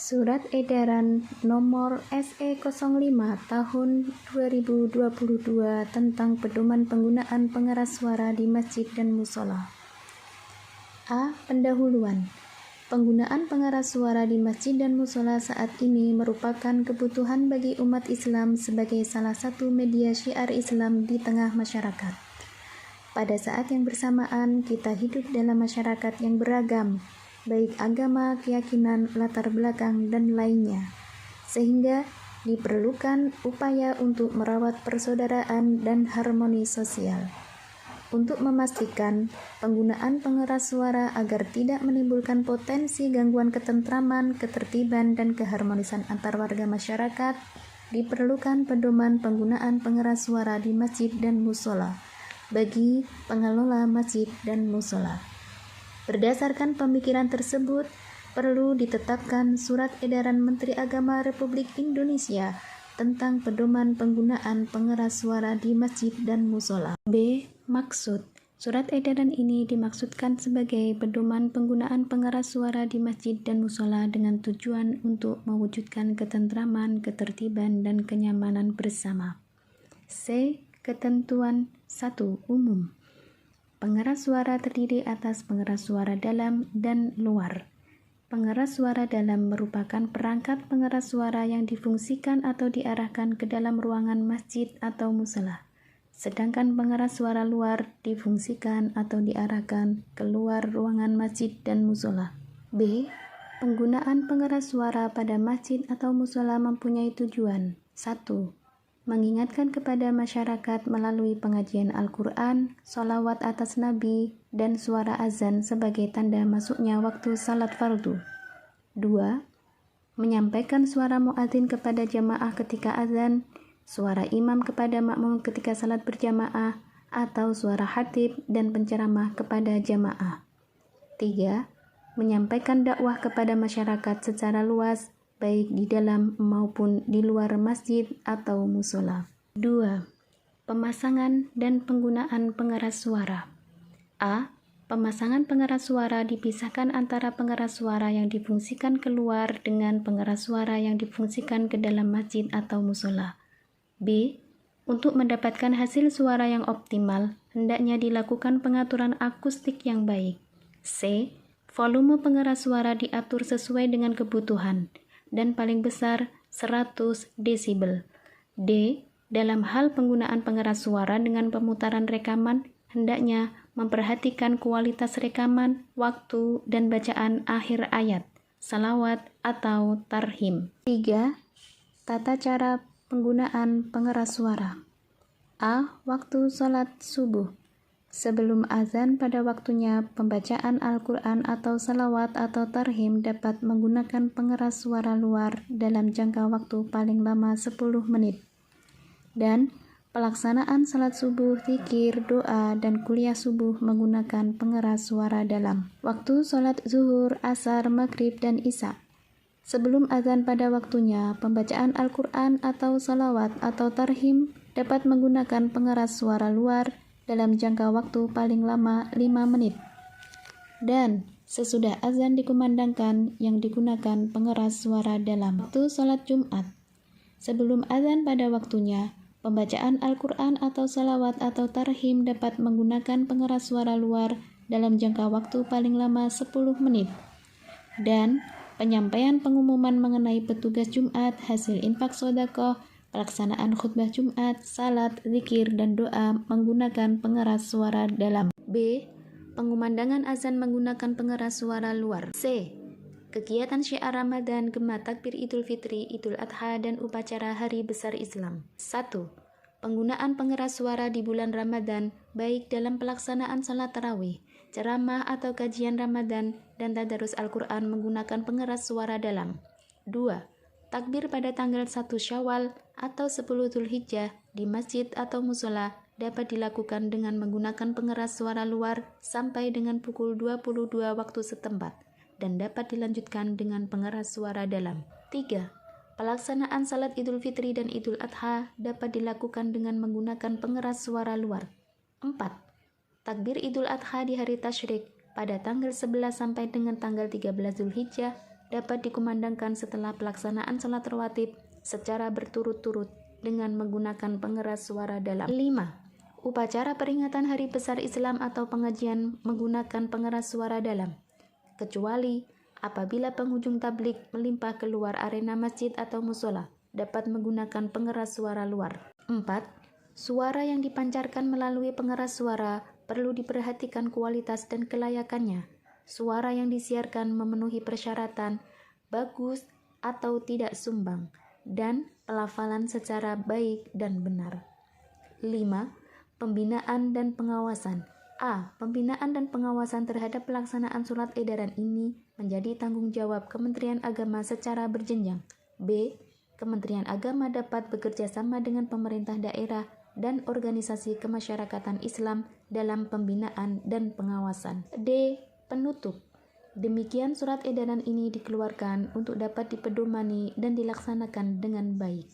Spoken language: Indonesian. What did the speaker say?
Surat Edaran Nomor SE05 Tahun 2022 tentang pedoman penggunaan pengeras suara di masjid dan musola. A. Pendahuluan. Penggunaan pengeras suara di masjid dan musola saat ini merupakan kebutuhan bagi umat Islam sebagai salah satu media syiar Islam di tengah masyarakat. Pada saat yang bersamaan, kita hidup dalam masyarakat yang beragam, baik agama, keyakinan, latar belakang, dan lainnya, sehingga diperlukan upaya untuk merawat persaudaraan dan harmoni sosial. Untuk memastikan penggunaan pengeras suara agar tidak menimbulkan potensi gangguan ketentraman, ketertiban, dan keharmonisan antar warga masyarakat, diperlukan pedoman penggunaan pengeras suara di masjid dan musola bagi pengelola masjid dan musola. Berdasarkan pemikiran tersebut, perlu ditetapkan Surat Edaran Menteri Agama Republik Indonesia tentang pedoman penggunaan pengeras suara di masjid dan musola. B. Maksud. Surat edaran ini dimaksudkan sebagai pedoman penggunaan pengeras suara di masjid dan musola dengan tujuan untuk mewujudkan ketentraman, ketertiban, dan kenyamanan bersama. C. Ketentuan 1. Umum. Pengeras suara terdiri atas pengeras suara dalam dan luar. Pengeras suara dalam merupakan perangkat pengeras suara yang difungsikan atau diarahkan ke dalam ruangan masjid atau musola. Sedangkan pengeras suara luar difungsikan atau diarahkan keluar ruangan masjid dan musola. B. Penggunaan pengeras suara pada masjid atau musola mempunyai tujuan. 1. Mengingatkan kepada masyarakat melalui pengajian Al-Quran, sholawat atas Nabi, dan suara azan sebagai tanda masuknya waktu salat fardu. 2. Menyampaikan suara muadzin kepada jamaah ketika azan, suara imam kepada makmum ketika salat berjamaah, atau suara khatib dan penceramah kepada jamaah. 3. Menyampaikan dakwah kepada masyarakat secara luas, baik di dalam maupun di luar masjid atau musola. 2. Pemasangan dan penggunaan pengeras suara. A. Pemasangan pengeras suara dipisahkan antara pengeras suara yang difungsikan keluar dengan pengeras suara yang difungsikan ke dalam masjid atau musola. B. Untuk mendapatkan hasil suara yang optimal, hendaknya dilakukan pengaturan akustik yang baik. C. Volume pengeras suara diatur sesuai dengan kebutuhan, dan paling besar 100 desibel. D. Dalam hal penggunaan pengeras suara dengan pemutaran rekaman, hendaknya memperhatikan kualitas rekaman, waktu, dan bacaan akhir ayat, salawat, atau tarhim. 3. Tata cara penggunaan pengeras suara. A. Waktu sholat subuh. Sebelum azan pada waktunya, pembacaan Al-Quran atau salawat atau tarhim dapat menggunakan pengeras suara luar dalam jangka waktu paling lama 10 menit. Dan pelaksanaan salat subuh, zikir, doa, dan kuliah subuh menggunakan pengeras suara dalam. Waktu sholat zuhur, asar, maghrib, dan isya. Sebelum azan pada waktunya, pembacaan Al-Quran atau salawat atau tarhim dapat menggunakan pengeras suara luar dalam jangka waktu paling lama 5 menit. Dan sesudah azan dikumandangkan yang digunakan pengeras suara dalam. Waktu sholat Jumat. Sebelum azan pada waktunya, pembacaan Al-Quran atau salawat atau tarhim dapat menggunakan pengeras suara luar dalam jangka waktu paling lama 10 menit. Dan penyampaian pengumuman mengenai petugas Jumat, hasil infak sedekah, pelaksanaan khutbah Jumat, salat, zikir, dan doa menggunakan pengeras suara dalam. B. Pengumandangan azan menggunakan pengeras suara luar. C. Kegiatan syiar Ramadan, Gema Takbir Idul Fitri, Idul Adha, dan upacara Hari Besar Islam. 1. Penggunaan pengeras suara di bulan Ramadan, baik dalam pelaksanaan salat tarawih, ceramah atau kajian Ramadan, dan tadarus Al-Quran menggunakan pengeras suara dalam. 2. Takbir pada tanggal 1 Syawal atau 10 Dzulhijjah di masjid atau musola dapat dilakukan dengan menggunakan pengeras suara luar sampai dengan pukul 22 waktu setempat dan dapat dilanjutkan dengan pengeras suara dalam. 3. Pelaksanaan salat Idul Fitri dan Idul Adha dapat dilakukan dengan menggunakan pengeras suara luar. 4. Takbir Idul Adha di hari tasyrik pada tanggal 11 sampai dengan tanggal 13 Dzulhijjah dapat dikumandangkan setelah pelaksanaan sholat rawatib secara berturut-turut dengan menggunakan pengeras suara dalam. 5. Upacara peringatan Hari Besar Islam atau pengajian menggunakan pengeras suara dalam, kecuali apabila penghujung tablik melimpah keluar arena masjid atau musola, dapat menggunakan pengeras suara luar. 4. Suara yang dipancarkan melalui pengeras suara perlu diperhatikan kualitas dan kelayakannya. Suara yang disiarkan memenuhi persyaratan bagus atau tidak sumbang, dan pelafalan secara baik dan benar. 5. Pembinaan dan pengawasan. A. Pembinaan dan pengawasan terhadap pelaksanaan surat edaran ini menjadi tanggung jawab Kementerian Agama secara berjenjang. B. Kementerian Agama dapat bekerja sama dengan pemerintah daerah dan organisasi kemasyarakatan Islam dalam pembinaan dan pengawasan. D. Penutup. Demikian surat edaran ini dikeluarkan untuk dapat dipedomani dan dilaksanakan dengan baik.